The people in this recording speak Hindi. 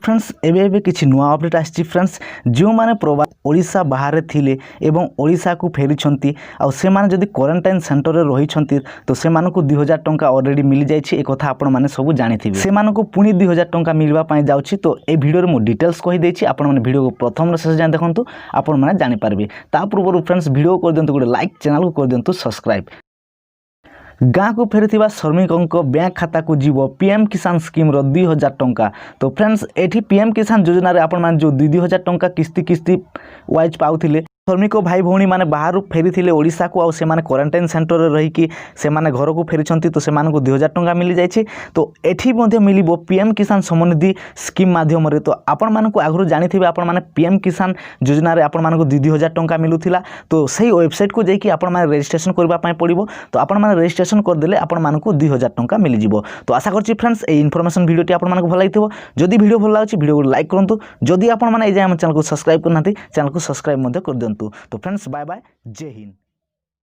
फ्रेंड्स एबे किछि नुआ अपडेट आछि फ्रेंड्स जो माने प्रवास ओडिशा बाहर थिले एवं ओडिशा को फेरिछंती आ से माने जदि क्वारंटाइन सेंटर रे रहिछंती तो से मानको 2000 टंका ऑलरेडी मिल जायछि ए कथा आपण माने सब जानिथिबे से मानको पुनी 2000 टंका मिलबा पई जाउछि। तो ए वीडियो रे मो डिटेल्स कहि देछि आपण माने वीडियो को प्रथम शेष जान देखंतु आपण माने जानि पारबे। ता पूर्व फ्रेंड्स वीडियो कर देंतु गोटे लाइक चैनल को कर देंतु सब्सक्राइब। गाँ को फेरी श्रमिकों बैंक खाता को जीव पीएम किसान स्कीम रो 2000 टंका। तो फ्रेंड्स एठी पीएम किसान योजना रे आपण मान जो 2000 टंका किस्ती वाइज पाउथिले श्रमिक भाई भौणी माने बाहर फेरी थिले ओडिशा को से माने क्वारंटाइन सेंटर रे रही कि से माने घर को फेरिछंती तो से मानको 2000 टंका मिल जायछि। तो एठी मध्ये मिलिबो पीएम किसान समनिधि स्कीम माध्यम रे। तो आपण मानको आगरु जानिथिबे आपण माने पीएम किसान योजना रे आपण मानको 2000 टंका मिलुथिला। तो सही वेबसाइट को जाइकि आपण माने रजिस्ट्रेशन करबा पई पड़िबो। तो आपण माने रजिस्ट्रेशन कर देले आपण मानको 2000 टंका मिल जिवो। तो आशा करछि फ्रेंड्स ए इन्फॉर्मेशन वीडियोटी आपण मानको भल लागिथिबो। जदि वीडियो भल लागछि वीडियो को लाइक करंतु। जदि आपण माने ए जे हम चैनल को सब्सक्राइब करनाथि चैनल को सब्सक्राइब मध्ये कर देंतु। तो फ्रेंड्स बाय बाय, जय हिंद।